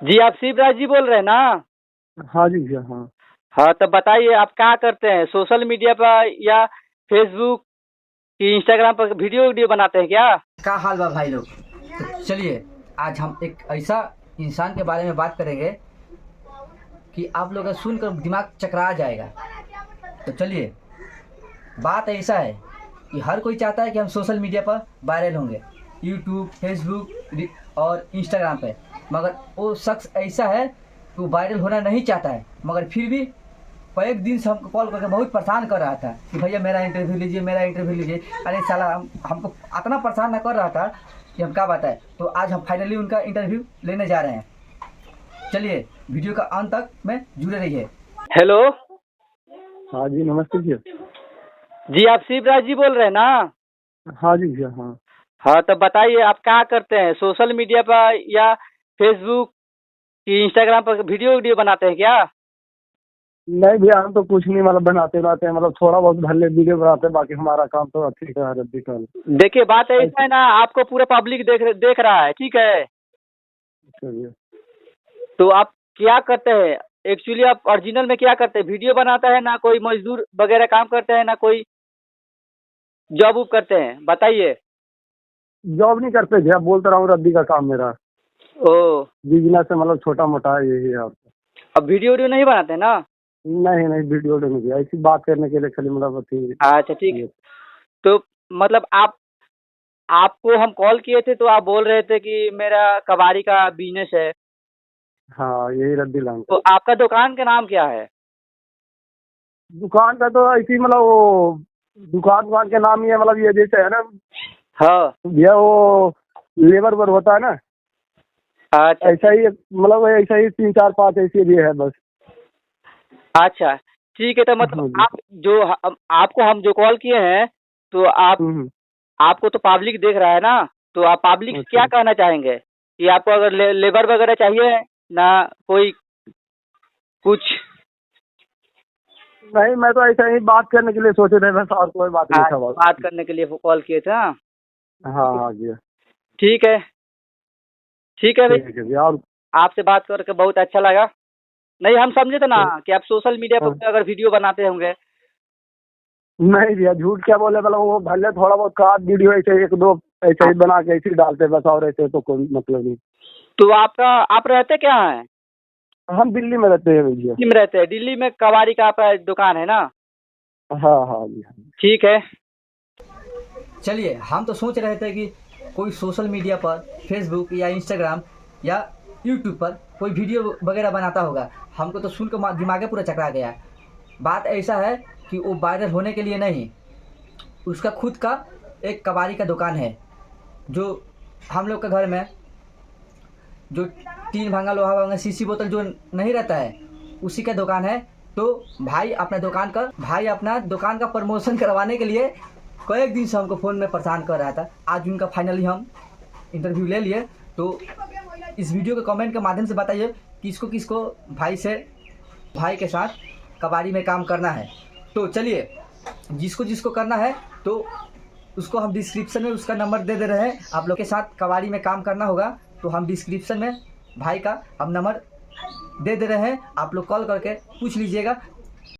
जी आप शिवराज जी बोल रहे हैं ना। हाँ जी भैया हाँ। हाँ तो बताइए आप क्या करते हैं सोशल मीडिया पर या फेसबुक की इंस्टाग्राम पर वीडियो वीडियो बनाते हैं क्या? क्या हाल बा भाई लोग। तो चलिए आज हम एक ऐसा इंसान के बारे में बात करेंगे कि आप लोग का सुनकर दिमाग चकरा जाएगा। तो चलिए बात ऐसा है कि हर कोई चाहता है कि हम सोशल मीडिया पर वायरल होंगे, यूट्यूब, फेसबुक और इंस्टाग्राम पे, मगर वो शख्स ऐसा है कि वो वायरल होना नहीं चाहता है, मगर फिर भी कई दिन से हमको कॉल करके बहुत परेशान कर रहा था कि भैया मेरा इंटरव्यू लीजिए, मेरा इंटरव्यू लीजिए। अरे साला हमको इतना परेशान ना कर रहा था कि हम क्या बताएं। तो आज हम फाइनली उनका इंटरव्यू लेने जा रहे हैं। चलिए वीडियो का अंत तक में जुड़े रहिए। हेलो। हाँ जी नमस्ते भैया। जी आप शिवराज जी बोल रहे हैं ना। हाँ जी भैया हाँ। हाँ तो बताइए आप क्या करते हैं सोशल मीडिया पर या फेसबुक की इंस्टाग्राम पर वीडियो वीडियो बनाते हैं क्या? नहीं भैया हम तो कुछ नहीं मतलब बनाते रहते हैं, मतलब थोड़ा बहुत भले वीडियो बनाते हैं, बाकी हमारा काम तो ठीक है रद्दी का। देखिए बात ऐसा है ना, आपको पूरा पब्लिक देख रहा है, ठीक है। अच्छा भैया। तो आप क्या करते हैं एक्चुअली, आप ओरिजिनल में क्या करते हैं? वीडियो बनाता है ना, कोई मजदूर वगैरह काम करते हैं ना, कोई जॉब वूब करते हैं, बताइए। जॉब नहीं करते भैया, बोलते रहा हूँ रद्दी का काम मेरा ओ। बिजनेस है, मतलब छोटा मोटा यही है आपका। अब वीडियो वीडियो नहीं बनाते ना? नहीं नहीं वीडियो नहीं भैया, ऐसी बात करने के लिए खाली मतलब अच्छा ठीक है। तो मतलब आपको हम कॉल किए थे तो आप बोल रहे थे कि मेरा कबाड़ी का बिजनेस है। हाँ यही रद्दी लाइन तो आपका दुकान का नाम क्या है? दुकान का तो ऐसी मतलब वो दुकान के नाम ही है, मतलब ये जैसे है ना हाँ। भैया वो लेबर पर होता है ना, अच्छा ऐसा ही मतलब ऐसा ही 3 4 5 ऐसी भी है बस। अच्छा ठीक है। तो हाँ मतलब जी। आपको हम जो कॉल किए हैं तो हम्म। आपको तो पब्लिक देख रहा है ना, तो आप पब्लिक से क्या अच्छा। कहना चाहेंगे कि आपको अगर लेबर वगैरह चाहिए ना, कोई कुछ? नहीं मैं तो ऐसा ही बात करने के लिए सोचे थे बस, और कोई बात नहीं आज था बस। बात करने के लिए कॉल किए थे हाँ? हाँ हाँ जी। ठीक है। ठीक है भाई। ठीक है भैया। और आपसे बात करके बहुत अच्छा लगा। नहीं हम समझे थे ना कि आप सोशल मीडिया हाँ। पर अगर वीडियो बनाते होंगे। नहीं भैया झूठ क्या बोले, मतलब वो भले थोड़ा बहुत का वीडियो ऐसे एक दो ऐसे ही बना के ऐसे ही डालते बस, और ऐसे तो कोई मतलब नहीं। तो आप रहते क्या हैं? हम दिल्ली में रहते हैं भैया। दिल्ली में रहते हैं? दिल्ली में कबाड़ी का आपका दुकान है ना? हाँ हाँ जी हाँ। ठीक है। चलिए हम तो सोच रहे थे कि कोई सोशल मीडिया पर, फेसबुक या इंस्टाग्राम या यूट्यूब पर कोई वीडियो वगैरह बनाता होगा। हमको तो सुनकर दिमागे पूरा चकरा गया। बात ऐसा है कि वो वायरल होने के लिए नहीं, उसका खुद का एक कबाड़ी का दुकान है। जो हम लोग के घर में जो टीन भांगा, लोहा भांगा, शीशी बोतल जो नहीं रहता है, उसी का दुकान है। तो भाई अपना दुकान का प्रमोशन करवाने के लिए कई दिन से हमको फ़ोन में परेशान कर रहा था। आज उनका फाइनली हम इंटरव्यू ले लिए। तो इस वीडियो के कमेंट के माध्यम से बताइए किसको किसको भाई के साथ कबाड़ी में काम करना है। तो चलिए जिसको जिसको करना है तो उसको हम डिस्क्रिप्शन में उसका नंबर दे रहे हैं। आप लोग के साथ कबाड़ी में काम करना होगा तो हम डिस्क्रिप्शन में भाई का हम नंबर दे रहे हैं, आप लोग कॉल करके पूछ लीजिएगा।